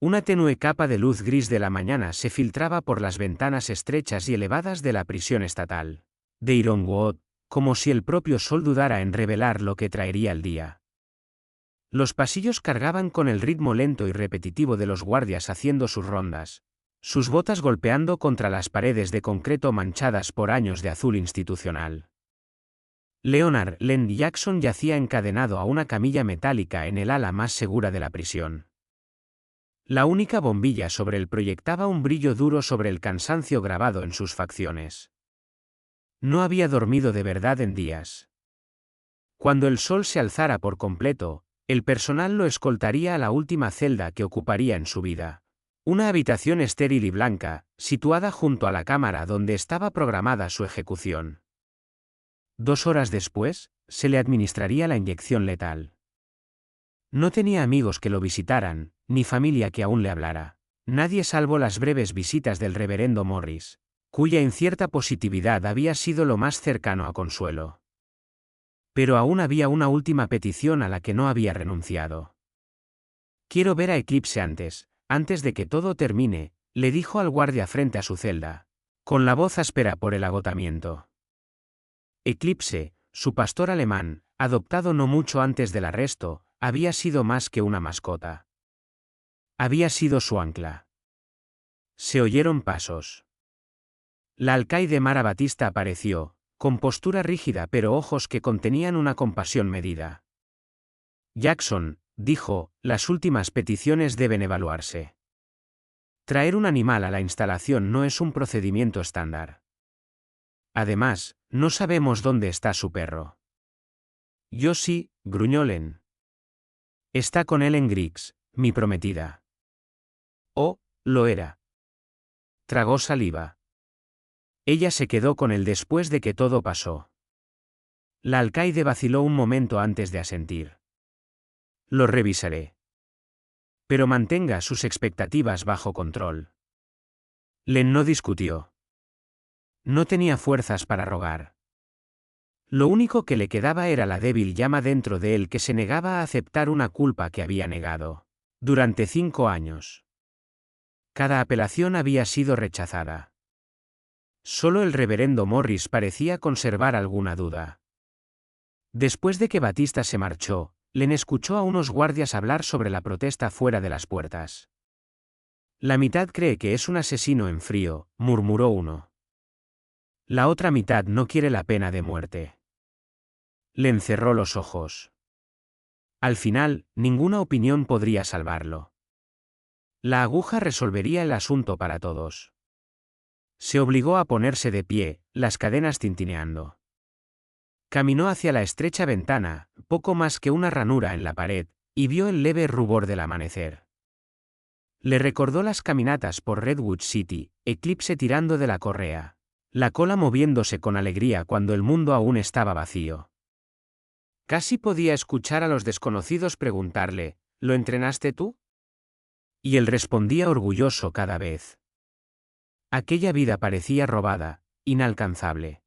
Una tenue capa de luz gris de la mañana se filtraba por las ventanas estrechas y elevadas de la prisión estatal de Ironwood, como si el propio sol dudara en revelar lo que traería el día. Los pasillos cargaban con el ritmo lento y repetitivo de los guardias haciendo sus rondas, sus botas golpeando contra las paredes de concreto manchadas por años de azul institucional. Leonard Len Jackson yacía encadenado a una camilla metálica en el ala más segura de la prisión. La única bombilla sobre él proyectaba un brillo duro sobre el cansancio grabado en sus facciones. No había dormido de verdad en días. Cuando el sol se alzara por completo, el personal lo escoltaría a la última celda que ocuparía en su vida. Una habitación estéril y blanca, situada junto a la cámara donde estaba programada su ejecución. 2 horas después, se le administraría la inyección letal. No tenía amigos que lo visitaran, ni familia que aún le hablara. Nadie salvo las breves visitas del reverendo Morris, cuya incierta positividad había sido lo más cercano a consuelo. Pero aún había una última petición a la que no había renunciado. «Quiero ver a Eclipse antes de que todo termine», le dijo al guardia frente a su celda, con la voz áspera por el agotamiento. Eclipse, su pastor alemán, adoptado no mucho antes del arresto, había sido más que una mascota. Había sido su ancla. Se oyeron pasos. La alcaide Mara Batista apareció, con postura rígida pero ojos que contenían una compasión medida. «Jackson», dijo, «las últimas peticiones deben evaluarse. Traer un animal a la instalación no es un procedimiento estándar. Además, no sabemos dónde está su perro». «Yo sí», gruñó Len. «Está con Ellen Griggs, mi prometida». «Oh, lo era». Tragó saliva. Ella se quedó con él después de que todo pasó. La alcaide vaciló un momento antes de asentir. «Lo revisaré. Pero mantenga sus expectativas bajo control». Len no discutió. No tenía fuerzas para rogar. Lo único que le quedaba era la débil llama dentro de él que se negaba a aceptar una culpa que había negado. Durante 5 años. Cada apelación había sido rechazada. Solo el reverendo Morris parecía conservar alguna duda. Después de que Batista se marchó, Len escuchó a unos guardias hablar sobre la protesta fuera de las puertas. «La mitad cree que es un asesino en frío», murmuró uno. «La otra mitad no quiere la pena de muerte». Len cerró los ojos. Al final, ninguna opinión podría salvarlo. La aguja resolvería el asunto para todos. Se obligó a ponerse de pie, las cadenas tintineando. Caminó hacia la estrecha ventana, poco más que una ranura en la pared, y vio el leve rubor del amanecer. Le recordó las caminatas por Redwood City, Eclipse tirando de la correa, la cola moviéndose con alegría cuando el mundo aún estaba vacío. Casi podía escuchar a los desconocidos preguntarle, «¿Lo entrenaste tú?». Y él respondía orgulloso cada vez. Aquella vida parecía robada, inalcanzable.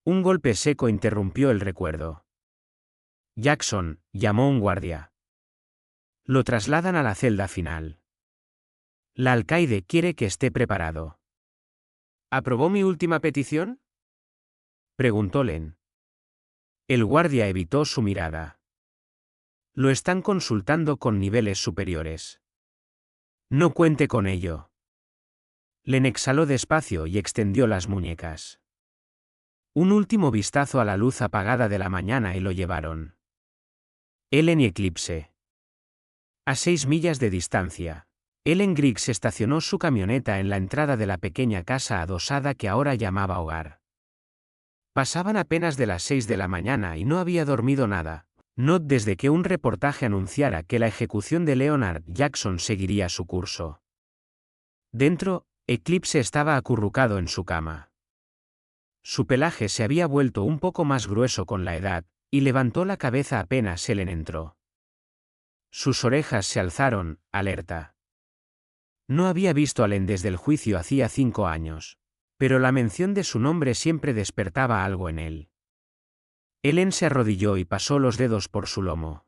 Un golpe seco interrumpió el recuerdo. «Jackson», llamó un guardia. «Lo trasladan a la celda final. La alcaide quiere que esté preparado». «¿Aprobó mi última petición?», preguntó Len. El guardia evitó su mirada. «Lo están consultando con niveles superiores. No cuente con ello». Len exhaló despacio y extendió las muñecas. Un último vistazo a la luz apagada de la mañana y lo llevaron. Ellen y Eclipse. A 6 millas de distancia, Ellen Griggs estacionó su camioneta en la entrada de la pequeña casa adosada que ahora llamaba hogar. Pasaban apenas de las 6 de la mañana y no había dormido nada, no desde que un reportaje anunciara que la ejecución de Leonard Jackson seguiría su curso. Dentro, Eclipse estaba acurrucado en su cama. Su pelaje se había vuelto un poco más grueso con la edad, y levantó la cabeza apenas Ellen entró. Sus orejas se alzaron, alerta. No había visto a Len desde el juicio hacía 5 años, pero la mención de su nombre siempre despertaba algo en él. Ellen se arrodilló y pasó los dedos por su lomo.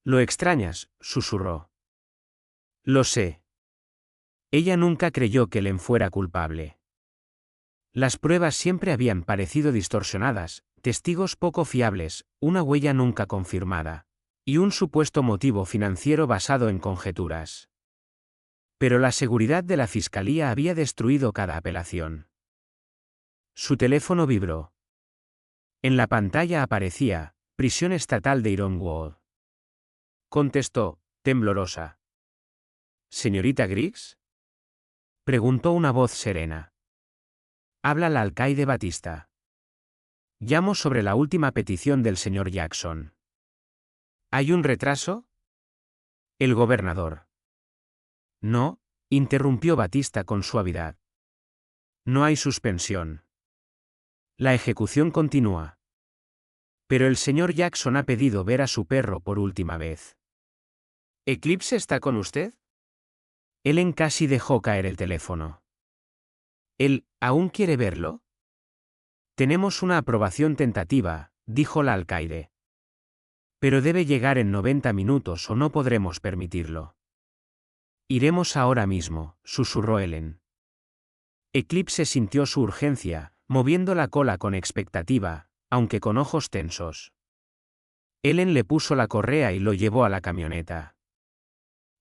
«¿Lo extrañas?», susurró. Lo sé. Ella nunca creyó que Len fuera culpable. Las pruebas siempre habían parecido distorsionadas, testigos poco fiables, una huella nunca confirmada. Y un supuesto motivo financiero basado en conjeturas. Pero la seguridad de la fiscalía había destruido cada apelación. Su teléfono vibró. En la pantalla aparecía, prisión estatal de Ironwood. Contestó, temblorosa. ¿Señorita Griggs? Preguntó una voz serena. Habla el alcaide Batista. Llamo sobre la última petición del señor Jackson. ¿Hay un retraso? El gobernador. No, interrumpió Batista con suavidad. No hay suspensión. La ejecución continúa. Pero el señor Jackson ha pedido ver a su perro por última vez. ¿Eclipse está con usted? Ellen casi dejó caer el teléfono. ¿Él aún quiere verlo? Tenemos una aprobación tentativa, dijo la alcaide. Pero debe llegar en 90 minutos o no podremos permitirlo. Iremos ahora mismo, susurró Ellen. Eclipse sintió su urgencia, moviendo la cola con expectativa, aunque con ojos tensos. Ellen le puso la correa y lo llevó a la camioneta.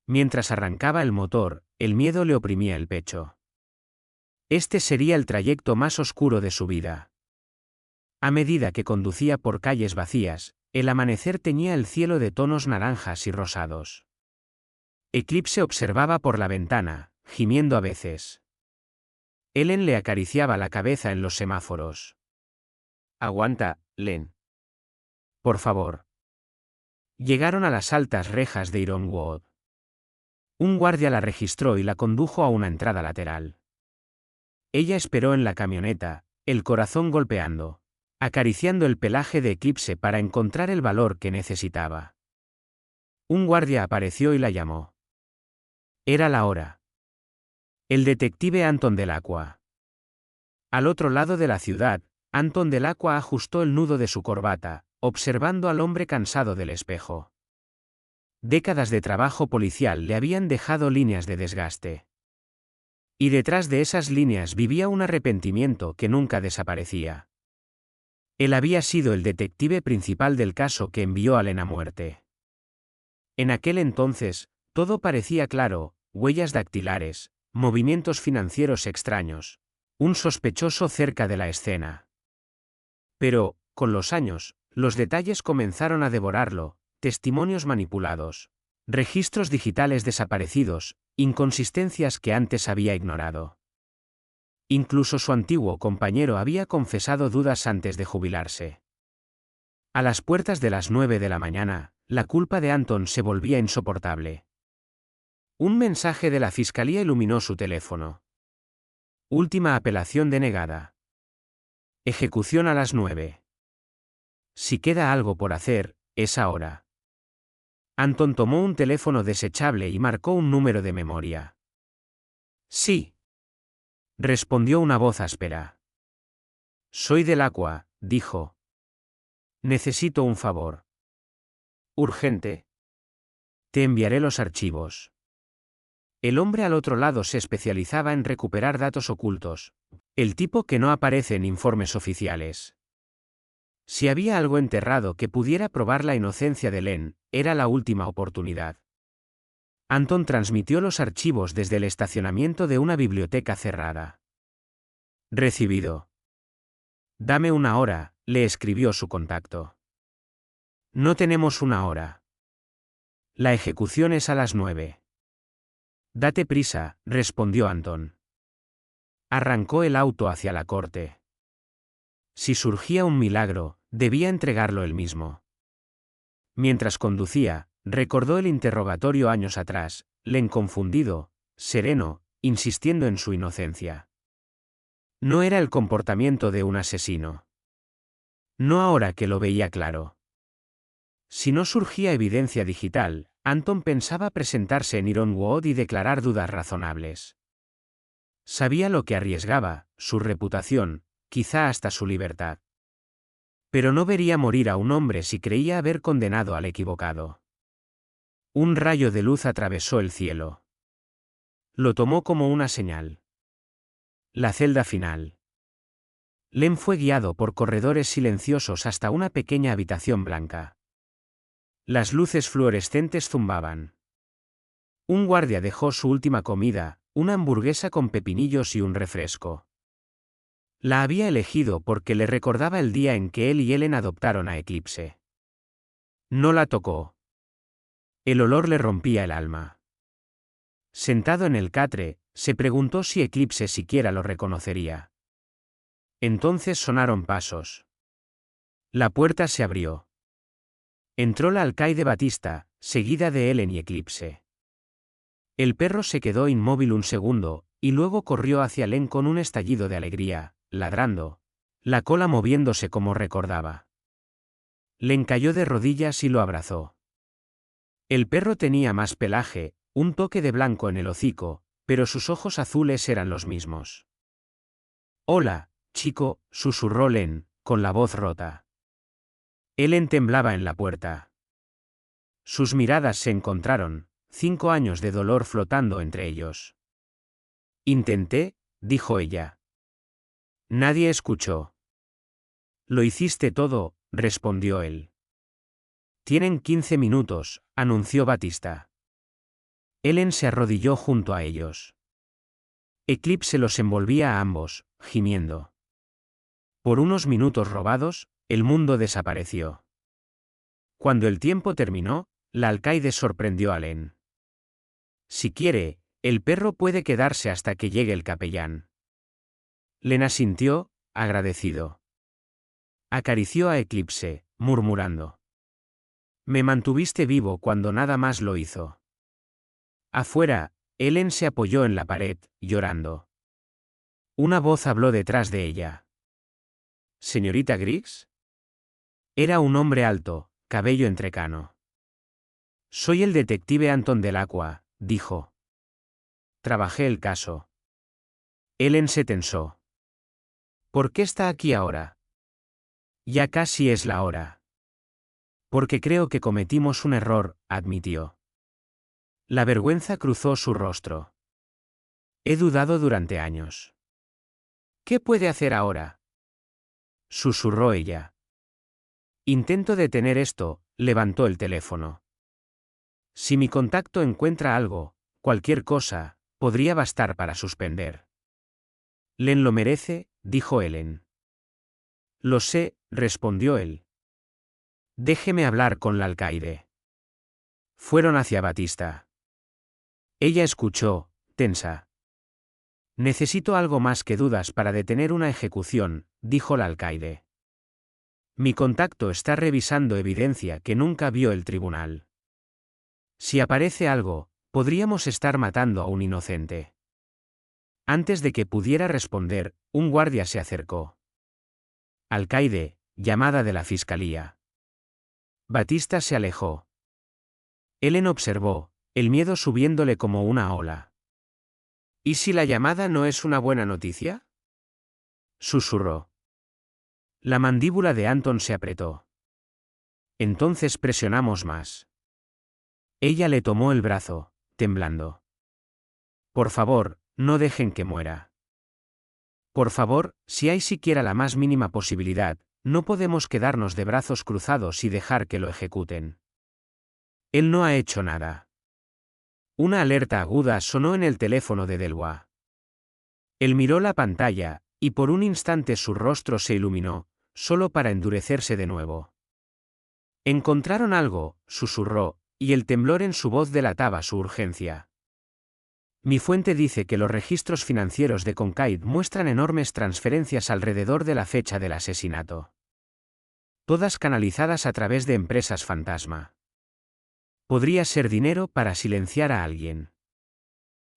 Mientras arrancaba el motor, el miedo le oprimía el pecho. Este sería el trayecto más oscuro de su vida. A medida que conducía por calles vacías, el amanecer teñía el cielo de tonos naranjas y rosados. Eclipse observaba por la ventana, gimiendo a veces. Ellen le acariciaba la cabeza en los semáforos. Aguanta, Len. Por favor. Llegaron a las altas rejas de Ironwood. Un guardia la registró y la condujo a una entrada lateral. Ella esperó en la camioneta, el corazón golpeando, acariciando el pelaje de Eclipse para encontrar el valor que necesitaba. Un guardia apareció y la llamó. Era la hora. El detective Anton Delacqua. Al otro lado de la ciudad, Anton Delacqua ajustó el nudo de su corbata, observando al hombre cansado del espejo. Décadas de trabajo policial le habían dejado líneas de desgaste. Y detrás de esas líneas vivía un arrepentimiento que nunca desaparecía. Él había sido el detective principal del caso que envió a Len a muerte. En aquel entonces, todo parecía claro, huellas dactilares, movimientos financieros extraños, un sospechoso cerca de la escena. Pero, con los años, los detalles comenzaron a devorarlo, testimonios manipulados, registros digitales desaparecidos, inconsistencias que antes había ignorado. Incluso su antiguo compañero había confesado dudas antes de jubilarse. A las puertas de las 9 de la mañana, la culpa de Anton se volvía insoportable. Un mensaje de la fiscalía iluminó su teléfono. Última apelación denegada. Ejecución a las 9. Si queda algo por hacer, es ahora. Anton tomó un teléfono desechable y marcó un número de memoria. Sí. Respondió una voz áspera. Soy Delacqua, dijo. Necesito un favor. Urgente. Te enviaré los archivos. El hombre al otro lado se especializaba en recuperar datos ocultos, el tipo que no aparece en informes oficiales. Si había algo enterrado que pudiera probar la inocencia de Len, era la última oportunidad. Anton transmitió los archivos desde el estacionamiento de una biblioteca cerrada. Recibido. Dame una hora, le escribió su contacto. No tenemos una hora. La ejecución es a las 9. Date prisa, respondió Anton. Arrancó el auto hacia la corte. Si surgía un milagro, debía entregarlo él mismo. Mientras conducía, recordó el interrogatorio años atrás, Len confundido, sereno, insistiendo en su inocencia. No era el comportamiento de un asesino. No ahora que lo veía claro. Si no surgía evidencia digital, Anton pensaba presentarse en Ironwood y declarar dudas razonables. Sabía lo que arriesgaba, su reputación, quizá hasta su libertad. Pero no vería morir a un hombre si creía haber condenado al equivocado. Un rayo de luz atravesó el cielo. Lo tomó como una señal. La celda final. Len fue guiado por corredores silenciosos hasta una pequeña habitación blanca. Las luces fluorescentes zumbaban. Un guardia dejó su última comida, una hamburguesa con pepinillos y un refresco. La había elegido porque le recordaba el día en que él y Ellen adoptaron a Eclipse. No la tocó. El olor le rompía el alma. Sentado en el catre, se preguntó si Eclipse siquiera lo reconocería. Entonces sonaron pasos. La puerta se abrió. Entró la alcaide Batista, seguida de Ellen y Eclipse. El perro se quedó inmóvil un segundo, y luego corrió hacia Len con un estallido de alegría, ladrando, la cola moviéndose como recordaba. Len cayó de rodillas y lo abrazó. El perro tenía más pelaje, un toque de blanco en el hocico, pero sus ojos azules eran los mismos. «Hola, chico», susurró Len, con la voz rota. Ellen temblaba en la puerta. Sus miradas se encontraron, 5 años de dolor flotando entre ellos. «Intenté», dijo ella. Nadie escuchó. «Lo hiciste todo», respondió él. «Tienen 15 minutos», anunció Batista. Ellen se arrodilló junto a ellos. Eclipse los envolvía a ambos, gimiendo. Por unos minutos robados, el mundo desapareció. Cuando el tiempo terminó, la alcaide sorprendió a Len. «Si quiere, el perro puede quedarse hasta que llegue el capellán». Len asintió, agradecido. Acarició a Eclipse, murmurando. «Me mantuviste vivo cuando nada más lo hizo». Afuera, Ellen se apoyó en la pared, llorando. Una voz habló detrás de ella. «¿Señorita Griggs?» Era un hombre alto, cabello entrecano. «Soy el detective Anton Delacqua», dijo. «Trabajé el caso». Ellen se tensó. «¿Por qué está aquí ahora?» «Ya casi es la hora». «Porque creo que cometimos un error», admitió. La vergüenza cruzó su rostro. «He dudado durante años». «¿Qué puede hacer ahora?», susurró ella. «Intento detener esto», levantó el teléfono. «Si mi contacto encuentra algo, cualquier cosa, podría bastar para suspender». «Len lo merece», dijo Ellen. «Lo sé», respondió él. «Déjeme hablar con la alcaide». Fueron hacia Batista. Ella escuchó, tensa. «Necesito algo más que dudas para detener una ejecución», dijo la alcaide. «Mi contacto está revisando evidencia que nunca vio el tribunal. Si aparece algo, podríamos estar matando a un inocente». Antes de que pudiera responder, un guardia se acercó. «Alcaide, llamada de la fiscalía». Batista se alejó. Ellen observó, el miedo subiéndole como una ola. «¿Y si la llamada no es una buena noticia?», susurró. La mandíbula de Anton se apretó. «Entonces presionamos más». Ella le tomó el brazo, temblando. «Por favor, no dejen que muera. Por favor, si hay siquiera la más mínima posibilidad, no podemos quedarnos de brazos cruzados y dejar que lo ejecuten». Él no ha hecho nada. Una alerta aguda sonó en el teléfono de Delacqua. Él miró la pantalla, y por un instante su rostro se iluminó, solo para endurecerse de nuevo. «Encontraron algo», susurró, y el temblor en su voz delataba su urgencia. «Mi fuente dice que los registros financieros de Concaid muestran enormes transferencias alrededor de la fecha del asesinato. Todas canalizadas a través de empresas fantasma. Podría ser dinero para silenciar a alguien.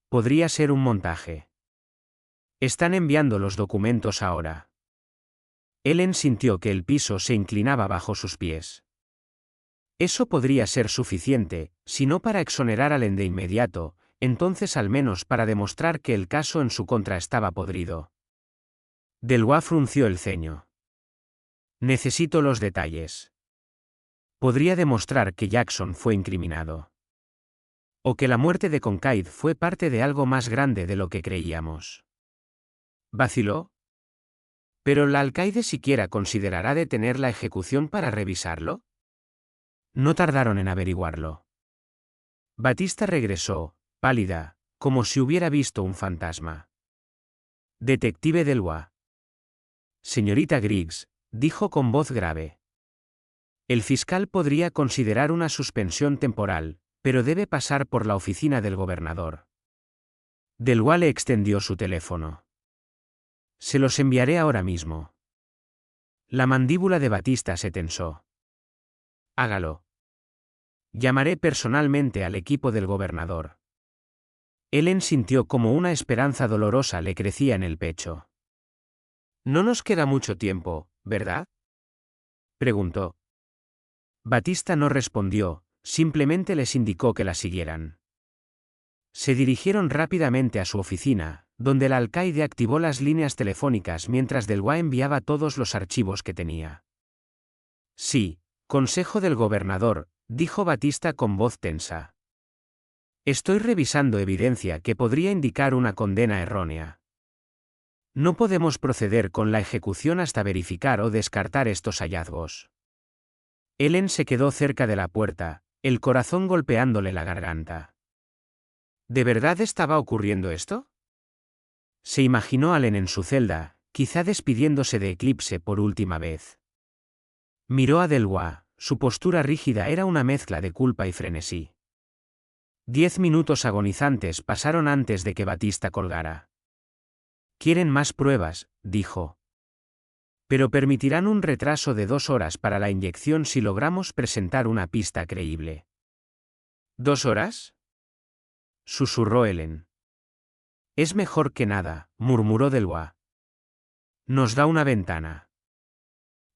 Podría ser un montaje. Están enviando los documentos ahora». Ellen sintió que el piso se inclinaba bajo sus pies. Eso podría ser suficiente, si no para exonerar a Len de inmediato, entonces al menos para demostrar que el caso en su contra estaba podrido. Delacqua frunció el ceño. «Necesito los detalles. Podría demostrar que Jackson fue incriminado». O que la muerte de Concaid fue parte de algo más grande de lo que creíamos. ¿Vaciló? ¿Pero el alcaide siquiera considerará detener la ejecución para revisarlo? No tardaron en averiguarlo. Batista regresó, pálida, como si hubiera visto un fantasma. Detective Delois. Señorita Griggs, dijo con voz grave. El fiscal podría considerar una suspensión temporal, pero debe pasar por la oficina del gobernador. Delois le extendió su teléfono. Se los enviaré ahora mismo. La mandíbula de Batista se tensó. Hágalo. Llamaré personalmente al equipo del gobernador. Ellen sintió como una esperanza dolorosa le crecía en el pecho. No nos queda mucho tiempo, ¿verdad? Preguntó. Batista no respondió, simplemente les indicó que la siguieran. Se dirigieron rápidamente a su oficina, donde el alcaide activó las líneas telefónicas mientras Delois enviaba todos los archivos que tenía. Sí, consejo del gobernador, dijo Batista con voz tensa. Estoy revisando evidencia que podría indicar una condena errónea. No podemos proceder con la ejecución hasta verificar o descartar estos hallazgos. Ellen se quedó cerca de la puerta, el corazón golpeándole la garganta. ¿De verdad estaba ocurriendo esto? Se imaginó a Ellen en su celda, quizá despidiéndose de Eclipse por última vez. Miró a Delois, su postura rígida era una mezcla de culpa y frenesí. 10 minutos agonizantes pasaron antes de que Batista colgara. Quieren más pruebas, dijo. Pero permitirán un retraso de 2 horas para la inyección si logramos presentar una pista creíble. ¿2 horas? Susurró Ellen. Es mejor que nada, murmuró Delois. Nos da una ventana.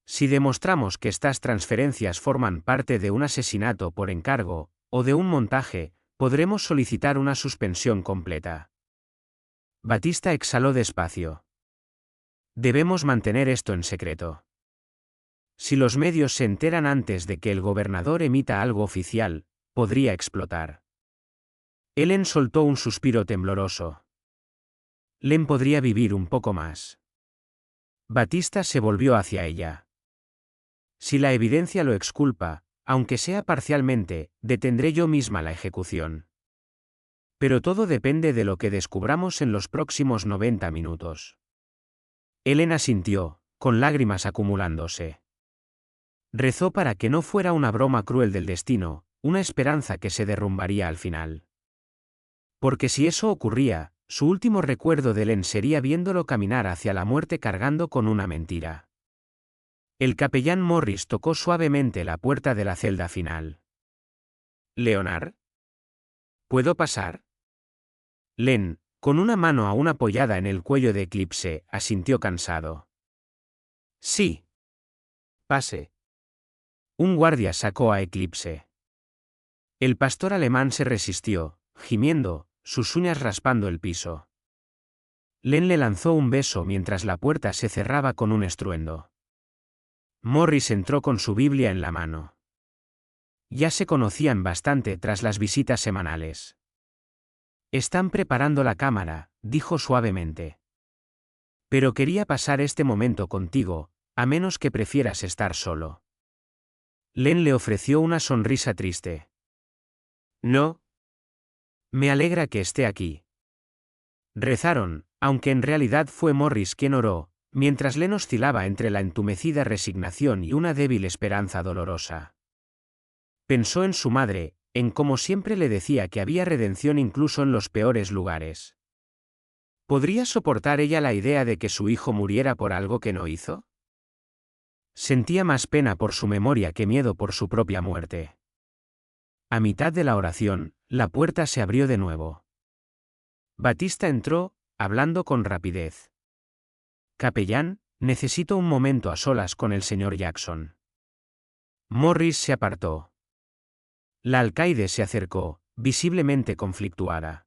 Si demostramos que estas transferencias forman parte de un asesinato por encargo, o de un montaje, podremos solicitar una suspensión completa. Batista exhaló despacio. Debemos mantener esto en secreto. Si los medios se enteran antes de que el gobernador emita algo oficial, podría explotar. Ellen soltó un suspiro tembloroso. Len podría vivir un poco más. Batista se volvió hacia ella. Si la evidencia lo exculpa, aunque sea parcialmente, detendré yo misma la ejecución. Pero todo depende de lo que descubramos en los próximos 90 minutos. Ellen asintió, con lágrimas acumulándose. Rezó para que no fuera una broma cruel del destino, una esperanza que se derrumbaría al final. Porque si eso ocurría, su último recuerdo de Ellen sería viéndolo caminar hacia la muerte cargando con una mentira. El capellán Morris tocó suavemente la puerta de la celda final. ¿Leonard? ¿Puedo pasar? Len, con una mano aún apoyada en el cuello de Eclipse, asintió cansado. Sí. Pase. Un guardia sacó a Eclipse. El pastor alemán se resistió, gimiendo, sus uñas raspando el piso. Len le lanzó un beso mientras la puerta se cerraba con un estruendo. Morris entró con su Biblia en la mano. Ya se conocían bastante tras las visitas semanales. Están preparando la cámara, dijo suavemente. Pero quería pasar este momento contigo, a menos que prefieras estar solo. Len le ofreció una sonrisa triste. No. Me alegra que esté aquí. Rezaron, aunque en realidad fue Morris quien oró, mientras Len oscilaba entre la entumecida resignación y una débil esperanza dolorosa. Pensó en su madre, en cómo siempre le decía que había redención incluso en los peores lugares. ¿Podría soportar ella la idea de que su hijo muriera por algo que no hizo? Sentía más pena por su memoria que miedo por su propia muerte. A mitad de la oración, la puerta se abrió de nuevo. Batista entró, hablando con rapidez. Capellán, necesito un momento a solas con el señor Jackson. Morris se apartó. La alcaide se acercó, visiblemente conflictuada.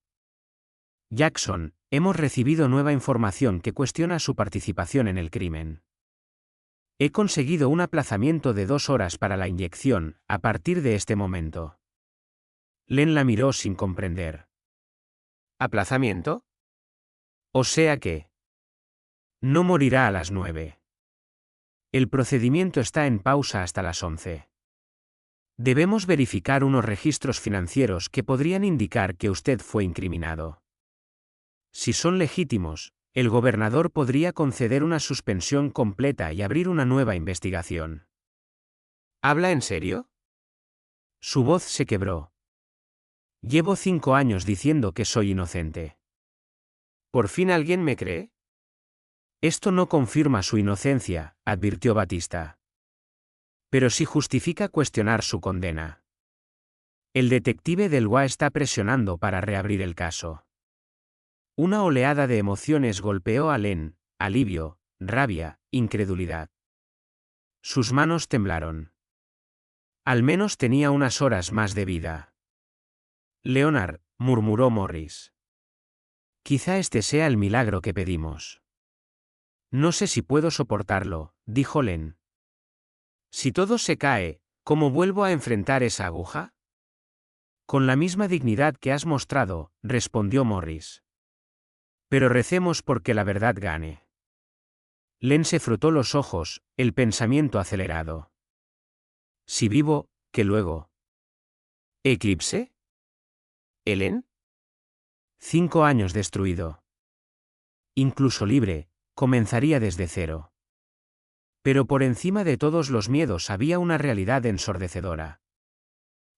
Jackson, hemos recibido nueva información que cuestiona su participación en el crimen. He conseguido un aplazamiento de 2 horas para la inyección, a partir de este momento. Len la miró sin comprender. ¿Aplazamiento? O sea que... No morirá a las 9. El procedimiento está en pausa hasta las 11. Debemos verificar unos registros financieros que podrían indicar que usted fue incriminado. Si son legítimos, el gobernador podría conceder una suspensión completa y abrir una nueva investigación. ¿Habla en serio? Su voz se quebró. Llevo 5 años diciendo que soy inocente. ¿Por fin alguien me cree? Esto no confirma su inocencia, advirtió Batista. Pero sí justifica cuestionar su condena. El detective del UA está presionando para reabrir el caso. Una oleada de emociones golpeó a Len: alivio, rabia, incredulidad. Sus manos temblaron. Al menos tenía unas horas más de vida. Leonard, murmuró Morris. Quizá este sea el milagro que pedimos. No sé si puedo soportarlo, dijo Len. Si todo se cae, ¿cómo vuelvo a enfrentar esa aguja? Con la misma dignidad que has mostrado, respondió Morris. Pero recemos porque la verdad gane. Len se frotó los ojos, el pensamiento acelerado. Si vivo, ¿qué luego? ¿Eclipse? ¿Ellen? 5 años destruido. Incluso libre, comenzaría desde cero. Pero por encima de todos los miedos había una realidad ensordecedora.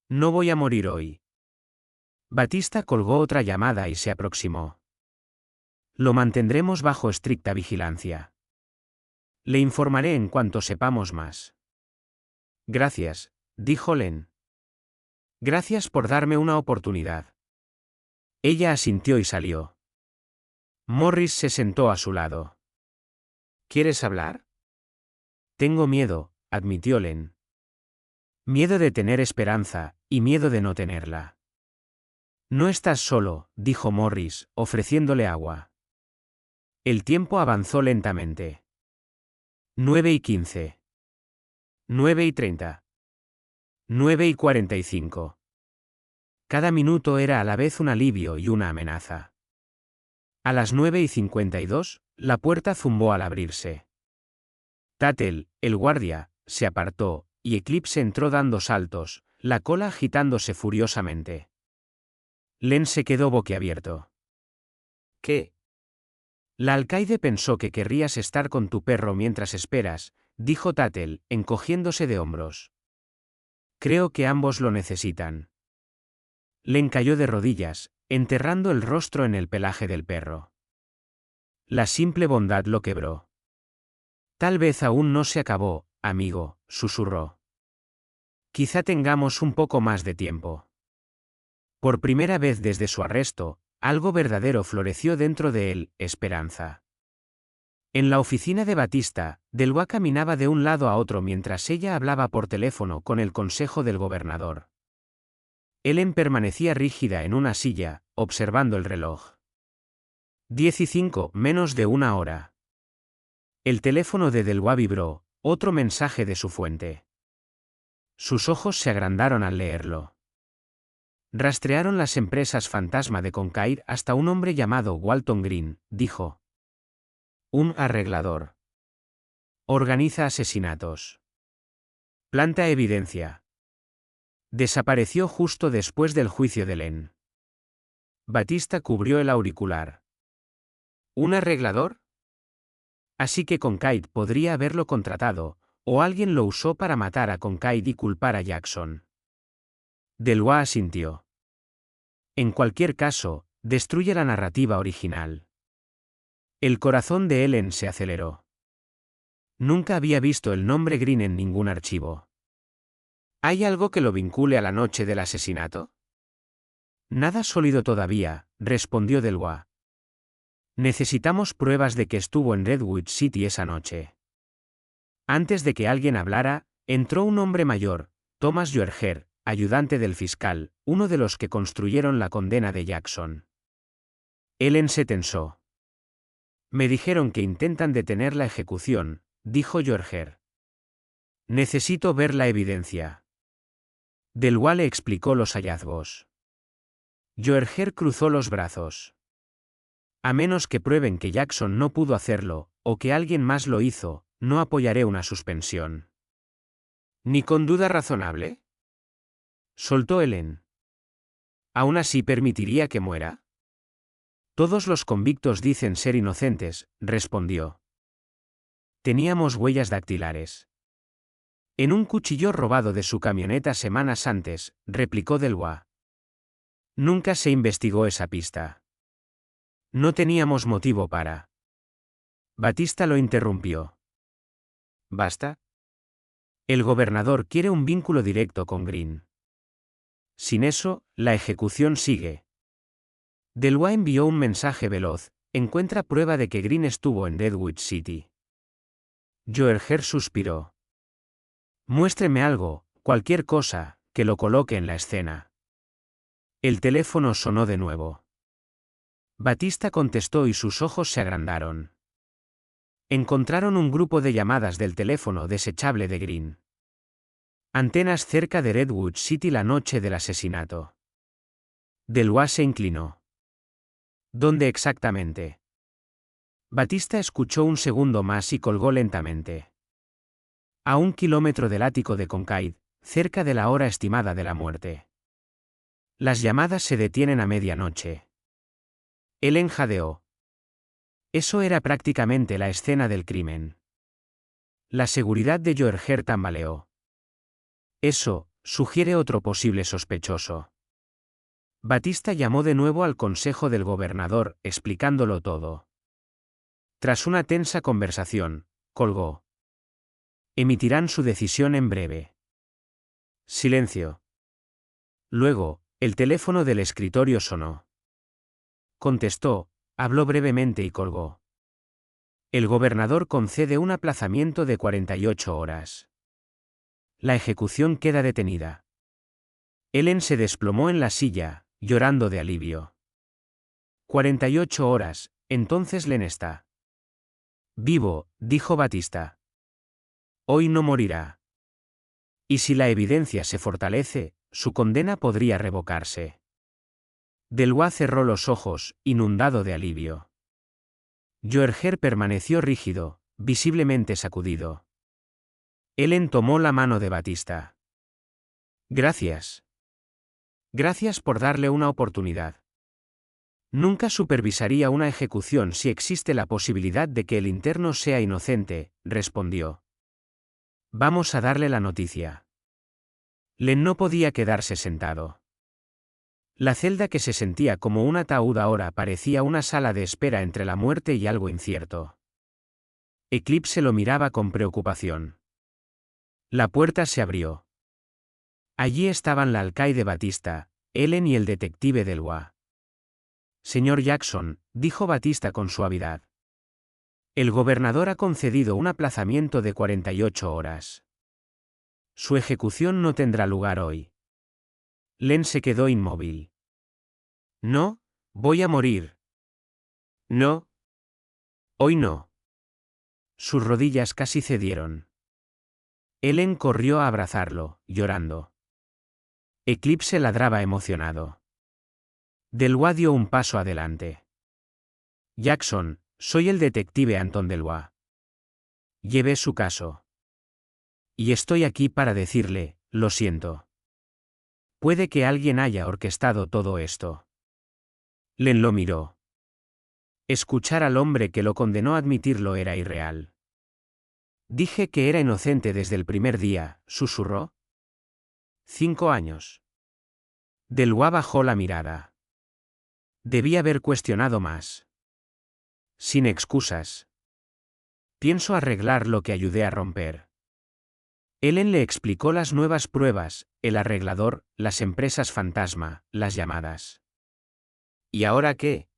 No voy a morir hoy. Batista colgó otra llamada y se aproximó. Lo mantendremos bajo estricta vigilancia. Le informaré en cuanto sepamos más. Gracias, dijo Len. Gracias por darme una oportunidad. Ella asintió y salió. Morris se sentó a su lado. ¿Quieres hablar? Tengo miedo, admitió Len. Miedo de tener esperanza, y miedo de no tenerla. No estás solo, dijo Morris, ofreciéndole agua. El tiempo avanzó lentamente. 9:15. 9:30. 9:45. Cada minuto era a la vez un alivio y una amenaza. A las 9:52, la puerta zumbó al abrirse. Tattle, el guardia, se apartó, y Eclipse entró dando saltos, la cola agitándose furiosamente. Len se quedó boquiabierto. ¿Qué? La alcaide pensó que querrías estar con tu perro mientras esperas, dijo Tattle, encogiéndose de hombros. Creo que ambos lo necesitan. Len cayó de rodillas, enterrando el rostro en el pelaje del perro. La simple bondad lo quebró. Tal vez aún no se acabó, amigo, susurró. Quizá tengamos un poco más de tiempo. Por primera vez desde su arresto, algo verdadero floreció dentro de él: esperanza. En la oficina de Batista, Delwa caminaba de un lado a otro mientras ella hablaba por teléfono con el consejo del gobernador. Ellen permanecía rígida en una silla, observando el reloj. 10:05, menos de una hora. El teléfono de Delwa vibró, otro mensaje de su fuente. Sus ojos se agrandaron al leerlo. Rastrearon las empresas fantasma de Concair hasta un hombre llamado Walton Green, dijo. Un arreglador. Organiza asesinatos. Planta evidencia. Desapareció justo después del juicio de Len. Batista cubrió el auricular. ¿Un arreglador? Así que Concaid podría haberlo contratado, o alguien lo usó para matar a Concaid y culpar a Jackson. Delwa asintió. En cualquier caso, destruye la narrativa original. El corazón de Ellen se aceleró. Nunca había visto el nombre Green en ningún archivo. ¿Hay algo que lo vincule a la noche del asesinato? Nada sólido todavía, respondió Delwa. Necesitamos pruebas de que estuvo en Redwood City esa noche. Antes de que alguien hablara, entró un hombre mayor, Thomas Joerger, ayudante del fiscal, uno de los que construyeron la condena de Jackson. Ellen se tensó. Me dijeron que intentan detener la ejecución, dijo Joerger. Necesito ver la evidencia. Delwa le explicó los hallazgos. Joerger cruzó los brazos. A menos que prueben que Jackson no pudo hacerlo, o que alguien más lo hizo, no apoyaré una suspensión. ¿Ni con duda razonable? Soltó Ellen. ¿Aún así permitiría que muera? Todos los convictos dicen ser inocentes, respondió. Teníamos huellas dactilares. En un cuchillo robado de su camioneta semanas antes, replicó Delois. Nunca se investigó esa pista. No teníamos motivo para. Batista lo interrumpió. ¿Basta? El gobernador quiere un vínculo directo con Green. Sin eso, la ejecución sigue. Delois envió un mensaje veloz: encuentra prueba de que Green estuvo en Deadwood City. Joerger suspiró. Muéstreme algo, cualquier cosa, que lo coloque en la escena. El teléfono sonó de nuevo. Batista contestó y sus ojos se agrandaron. Encontraron un grupo de llamadas del teléfono desechable de Green. Antenas cerca de Redwood City la noche del asesinato. Delois se inclinó. ¿Dónde exactamente? Batista escuchó un segundo más y colgó lentamente. A 1 kilómetro del ático de Concaid, cerca de la hora estimada de la muerte. Las llamadas se detienen a medianoche. Ellen jadeó. Eso era prácticamente la escena del crimen. La seguridad de Joerger tambaleó. Eso sugiere otro posible sospechoso. Batista llamó de nuevo al consejo del gobernador, explicándolo todo. Tras una tensa conversación, colgó. Emitirán su decisión en breve. Silencio. Luego, el teléfono del escritorio sonó. Contestó, habló brevemente y colgó. El gobernador concede un aplazamiento de 48 horas. La ejecución queda detenida. Ellen se desplomó en la silla, llorando de alivio. 48 horas, entonces Len está vivo, dijo Batista. Hoy no morirá. Y si la evidencia se fortalece, su condena podría revocarse. Delois cerró los ojos, inundado de alivio. Joerger permaneció rígido, visiblemente sacudido. Ellen tomó la mano de Batista. Gracias. Gracias por darle una oportunidad. Nunca supervisaría una ejecución si existe la posibilidad de que el interno sea inocente, respondió. Vamos a darle la noticia. Len no podía quedarse sentado. La celda que se sentía como un ataúd ahora parecía una sala de espera entre la muerte y algo incierto. Eclipse lo miraba con preocupación. La puerta se abrió. Allí estaban la alcaide Batista, Ellen y el detective Delois. Señor Jackson, dijo Batista con suavidad. El gobernador ha concedido un aplazamiento de 48 horas. Su ejecución no tendrá lugar hoy. Len se quedó inmóvil. No, voy a morir. No. Hoy no. Sus rodillas casi cedieron. Ellen corrió a abrazarlo, llorando. Eclipse ladraba emocionado. Delois dio un paso adelante. Jackson, soy el detective Anton Delois. Llevé su caso. Y estoy aquí para decirle, lo siento. Puede que alguien haya orquestado todo esto. Len lo miró. Escuchar al hombre que lo condenó a admitirlo era irreal. Dije que era inocente desde el primer día, susurró. 5 años. Delois bajó la mirada. Debí haber cuestionado más. Sin excusas. Pienso arreglar lo que ayudé a romper. Ellen le explicó las nuevas pruebas, el arreglador, las empresas fantasma, las llamadas. ¿Y ahora qué?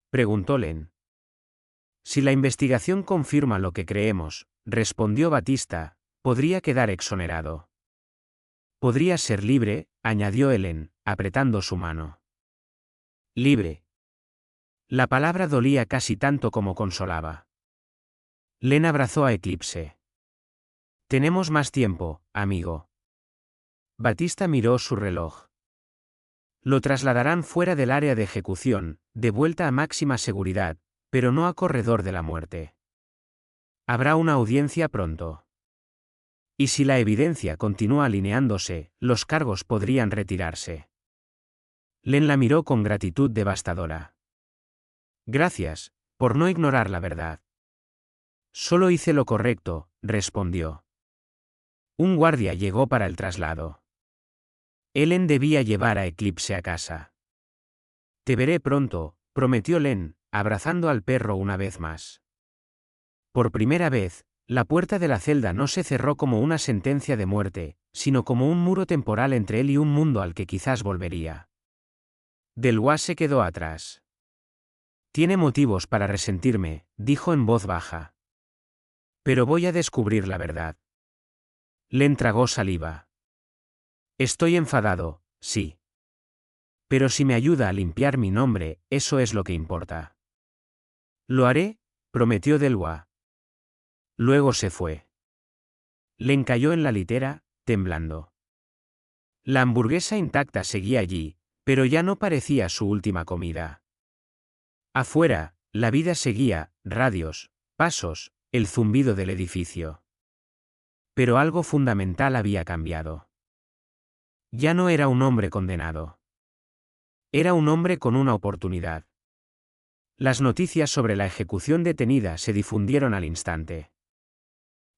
Preguntó Len. Si la investigación confirma lo que creemos, respondió Batista, podría quedar exonerado. Podría ser libre, añadió Ellen, apretando su mano. Libre. La palabra dolía casi tanto como consolaba. Len abrazó a Eclipse. Tenemos más tiempo, amigo. Batista miró su reloj. Lo trasladarán fuera del área de ejecución, de vuelta a máxima seguridad, pero no a corredor de la muerte. Habrá una audiencia pronto. Y si la evidencia continúa alineándose, los cargos podrían retirarse. Len la miró con gratitud devastadora. Gracias, por no ignorar la verdad. Solo hice lo correcto, respondió. Un guardia llegó para el traslado. Ellen debía llevar a Eclipse a casa. Te veré pronto, prometió Len, abrazando al perro una vez más. Por primera vez, la puerta de la celda no se cerró como una sentencia de muerte, sino como un muro temporal entre él y un mundo al que quizás volvería. Delois se quedó atrás. Tiene motivos para resentirme, dijo en voz baja. Pero voy a descubrir la verdad. Len tragó saliva. Estoy enfadado, sí. Pero si me ayuda a limpiar mi nombre, eso es lo que importa. Lo haré, prometió Delois. Luego se fue. Len cayó en la litera, temblando. La hamburguesa intacta seguía allí, pero ya no parecía su última comida. Afuera, la vida seguía, radios, pasos, el zumbido del edificio. Pero algo fundamental había cambiado. Ya no era un hombre condenado. Era un hombre con una oportunidad. Las noticias sobre la ejecución detenida se difundieron al instante.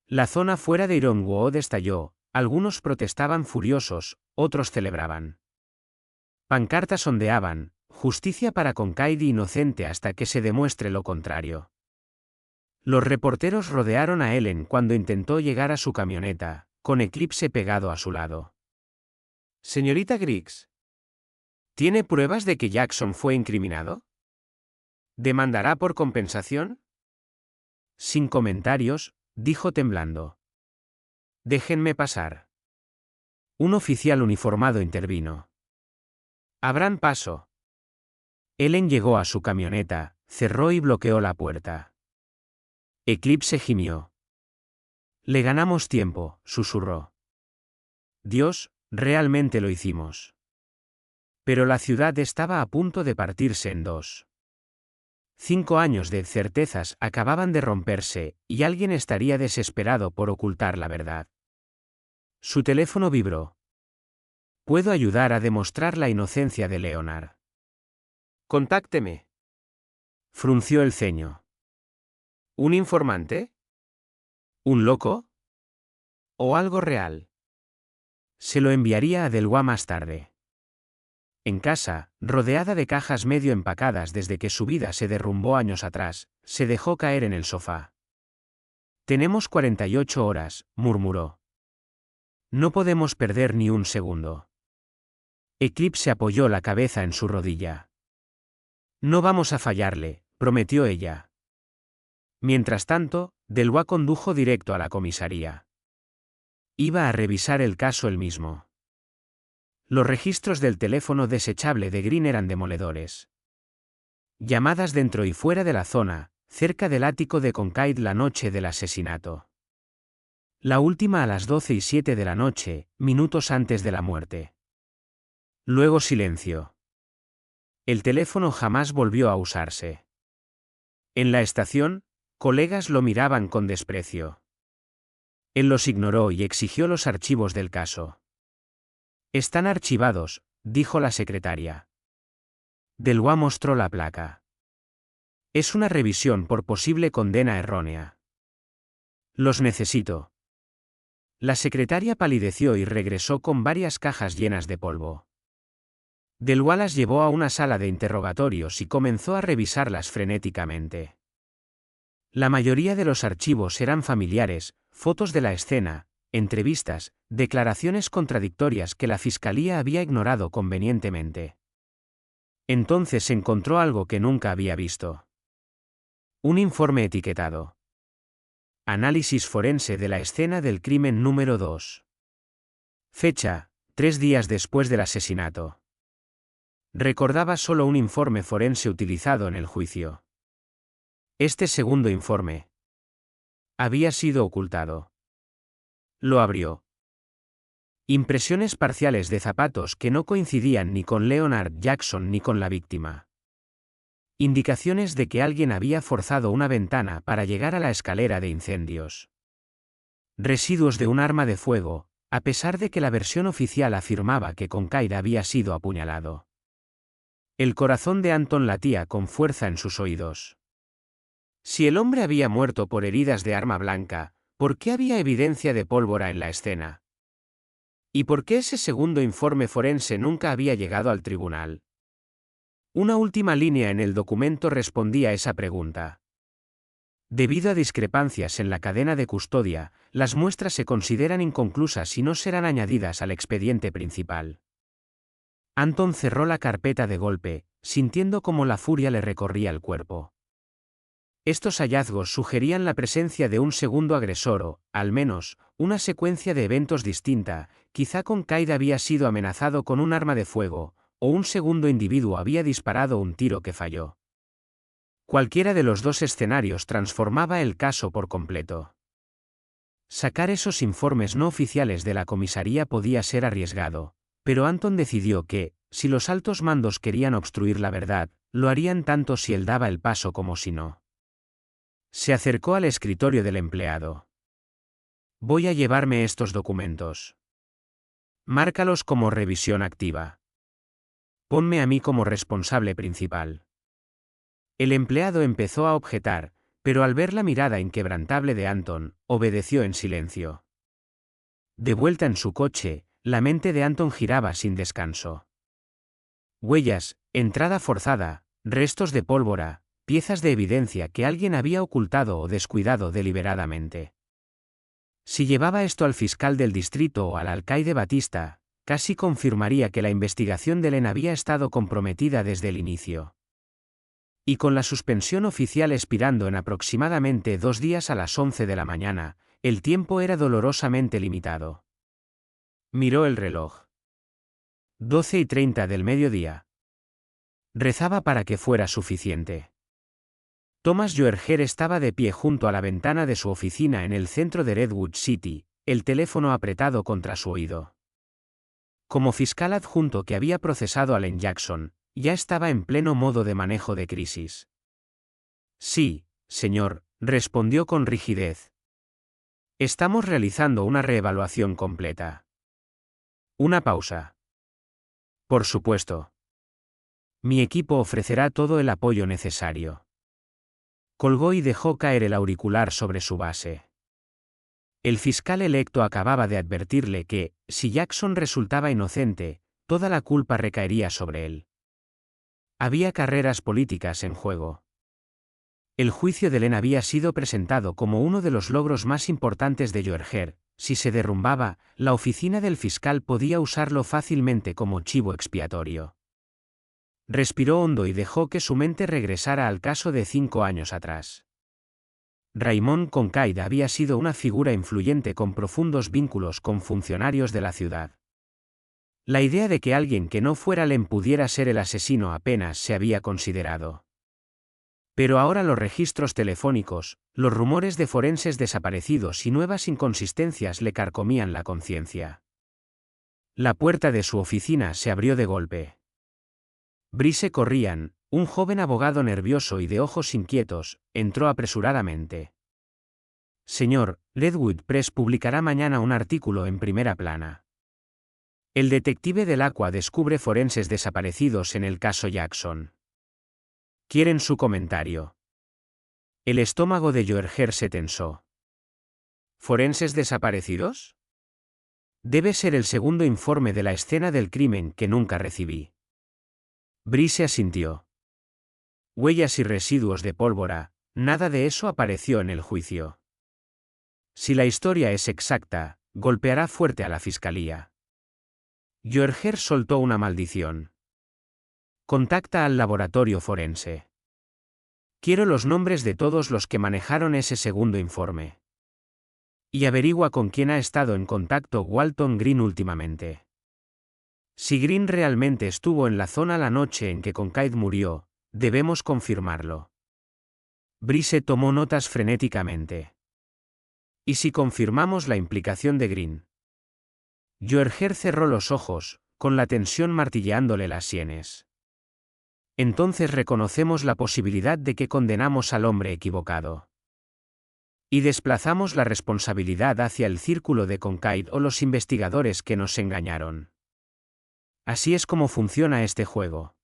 La zona fuera de Ironwood estalló, algunos protestaban furiosos, otros celebraban. Pancartas ondeaban, justicia para Concaid inocente hasta que se demuestre lo contrario. Los reporteros rodearon a Ellen cuando intentó llegar a su camioneta, con Eclipse pegado a su lado. Señorita Griggs, ¿tiene pruebas de que Jackson fue incriminado? ¿Demandará por compensación? Sin comentarios, dijo temblando. Déjenme pasar. Un oficial uniformado intervino. Abran paso. Ellen llegó a su camioneta, cerró y bloqueó la puerta. Eclipse gimió. Le ganamos tiempo, susurró. Dios, realmente lo hicimos. Pero la ciudad estaba a punto de partirse en dos. 5 años de certezas acababan de romperse, y alguien estaría desesperado por ocultar la verdad. Su teléfono vibró. Puedo ayudar a demostrar la inocencia de Leonard. Contácteme. Frunció el ceño. ¿Un informante? ¿Un loco? ¿O algo real? Se lo enviaría a Delois más tarde. En casa, rodeada de cajas medio empacadas desde que su vida se derrumbó años atrás, se dejó caer en el sofá. Tenemos 48 horas, murmuró. No podemos perder ni un segundo. Eclipse apoyó la cabeza en su rodilla. No vamos a fallarle, prometió ella. Mientras tanto, Delois condujo directo a la comisaría. Iba a revisar el caso él mismo. Los registros del teléfono desechable de Green eran demoledores. Llamadas dentro y fuera de la zona, cerca del ático de Concaid la noche del asesinato. La última a las 12:07 de la noche, minutos antes de la muerte. Luego silencio. El teléfono jamás volvió a usarse. En la estación, colegas lo miraban con desprecio. Él los ignoró y exigió los archivos del caso. Están archivados, dijo la secretaria. Delois mostró la placa. Es una revisión por posible condena errónea. Los necesito. La secretaria palideció y regresó con varias cajas llenas de polvo. Delois las llevó a una sala de interrogatorios y comenzó a revisarlas frenéticamente. La mayoría de los archivos eran familiares, fotos de la escena, entrevistas, declaraciones contradictorias que la fiscalía había ignorado convenientemente. Entonces encontró algo que nunca había visto. Un informe etiquetado. Análisis forense de la escena del crimen número 2. Fecha, 3 días después del asesinato. Recordaba solo un informe forense utilizado en el juicio. Este segundo informe había sido ocultado. Lo abrió. Impresiones parciales de zapatos que no coincidían ni con Leonard Jackson ni con la víctima. Indicaciones de que alguien había forzado una ventana para llegar a la escalera de incendios. Residuos de un arma de fuego, a pesar de que la versión oficial afirmaba que Kincaid había sido apuñalado. El corazón de Anton latía con fuerza en sus oídos. Si el hombre había muerto por heridas de arma blanca, ¿por qué había evidencia de pólvora en la escena? ¿Y por qué ese segundo informe forense nunca había llegado al tribunal? Una última línea en el documento respondía a esa pregunta. Debido a discrepancias en la cadena de custodia, las muestras se consideran inconclusas y no serán añadidas al expediente principal. Anton cerró la carpeta de golpe, sintiendo cómo la furia le recorría el cuerpo. Estos hallazgos sugerían la presencia de un segundo agresor o, al menos, una secuencia de eventos distinta. Quizá Kincaid había sido amenazado con un arma de fuego, o un segundo individuo había disparado un tiro que falló. Cualquiera de los dos escenarios transformaba el caso por completo. Sacar esos informes no oficiales de la comisaría podía ser arriesgado, pero Anton decidió que, si los altos mandos querían obstruir la verdad, lo harían tanto si él daba el paso como si no. Se acercó al escritorio del empleado. Voy a llevarme estos documentos. Márcalos como revisión activa. Ponme a mí como responsable principal. El empleado empezó a objetar, pero al ver la mirada inquebrantable de Anton, obedeció en silencio. De vuelta en su coche, la mente de Anton giraba sin descanso. Huellas, entrada forzada, restos de pólvora, piezas de evidencia que alguien había ocultado o descuidado deliberadamente. Si llevaba esto al fiscal del distrito o al alcaide Batista, casi confirmaría que la investigación de Len había estado comprometida desde el inicio. Y con la suspensión oficial expirando en aproximadamente 2 días a las 11 de la mañana, el tiempo era dolorosamente limitado. Miró el reloj. 12:30 del mediodía. Rezaba para que fuera suficiente. Thomas Joerger estaba de pie junto a la ventana de su oficina en el centro de Redwood City, el teléfono apretado contra su oído. Como fiscal adjunto que había procesado a Len Jackson, ya estaba en pleno modo de manejo de crisis. Sí, señor, respondió con rigidez. Estamos realizando una reevaluación completa. Una pausa. Por supuesto. Mi equipo ofrecerá todo el apoyo necesario. Colgó y dejó caer el auricular sobre su base. El fiscal electo acababa de advertirle que, si Jackson resultaba inocente, toda la culpa recaería sobre él. Había carreras políticas en juego. El juicio de Len había sido presentado como uno de los logros más importantes de Joerger. Si se derrumbaba, la oficina del fiscal podía usarlo fácilmente como chivo expiatorio. Respiró hondo y dejó que su mente regresara al caso de 5 años atrás. Raymond Kincaid había sido una figura influyente con profundos vínculos con funcionarios de la ciudad. La idea de que alguien que no fuera Len pudiera ser el asesino apenas se había considerado. Pero ahora los registros telefónicos, los rumores de forenses desaparecidos y nuevas inconsistencias le carcomían la conciencia. La puerta de su oficina se abrió de golpe. Brice Corrian, un joven abogado nervioso y de ojos inquietos, entró apresuradamente. Señor, Redwood Press publicará mañana un artículo en primera plana. El detective del Aqua descubre forenses desaparecidos en el caso Jackson. ¿Quieren su comentario? El estómago de Joerger se tensó. ¿Forenses desaparecidos? Debe ser el segundo informe de la escena del crimen que nunca recibí. Brice asintió. Huellas y residuos de pólvora, nada de eso apareció en el juicio. Si la historia es exacta, golpeará fuerte a la fiscalía. Joerger soltó una maldición. Contacta al laboratorio forense. Quiero los nombres de todos los que manejaron ese segundo informe. Y averigua con quién ha estado en contacto Walton Green últimamente. Si Green realmente estuvo en la zona la noche en que Kincaid murió, debemos confirmarlo. Brice tomó notas frenéticamente. ¿Y si confirmamos la implicación de Green? Joerger cerró los ojos, con la tensión martilleándole las sienes. Entonces reconocemos la posibilidad de que condenamos al hombre equivocado. Y desplazamos la responsabilidad hacia el círculo de Concaid o los investigadores que nos engañaron. Así es como funciona este juego.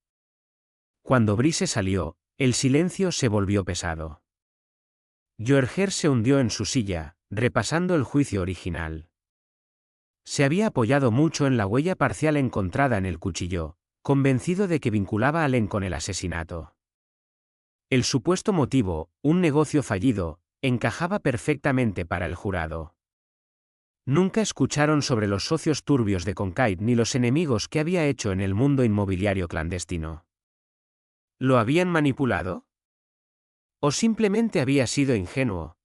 Cuando Brice salió, el silencio se volvió pesado. Joerger se hundió en su silla, repasando el juicio original. Se había apoyado mucho en la huella parcial encontrada en el cuchillo, convencido de que vinculaba a Len con el asesinato. El supuesto motivo, un negocio fallido, encajaba perfectamente para el jurado. Nunca escucharon sobre los socios turbios de Concaid ni los enemigos que había hecho en el mundo inmobiliario clandestino. ¿Lo habían manipulado? ¿O simplemente había sido ingenuo?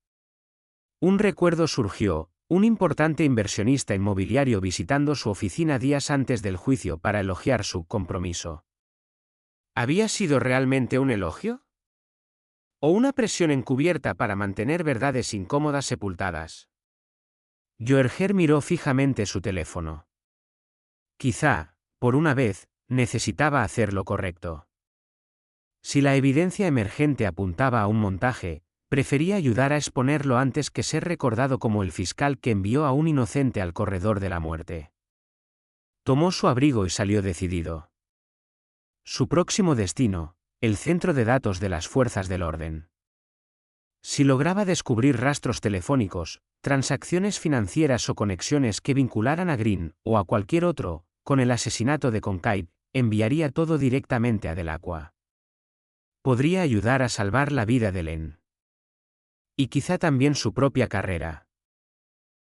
Un recuerdo surgió, un importante inversionista inmobiliario visitando su oficina días antes del juicio para elogiar su compromiso. ¿Había sido realmente un elogio? ¿O una presión encubierta para mantener verdades incómodas sepultadas? Joerger miró fijamente su teléfono. Quizá, por una vez, necesitaba hacer lo correcto. Si la evidencia emergente apuntaba a un montaje, prefería ayudar a exponerlo antes que ser recordado como el fiscal que envió a un inocente al corredor de la muerte. Tomó su abrigo y salió decidido. Su próximo destino, el centro de datos de las fuerzas del orden. Si lograba descubrir rastros telefónicos, transacciones financieras o conexiones que vincularan a Green, o a cualquier otro, con el asesinato de Concaid, enviaría todo directamente a Delacroix. Podría ayudar a salvar la vida de Len. Y quizá también su propia carrera.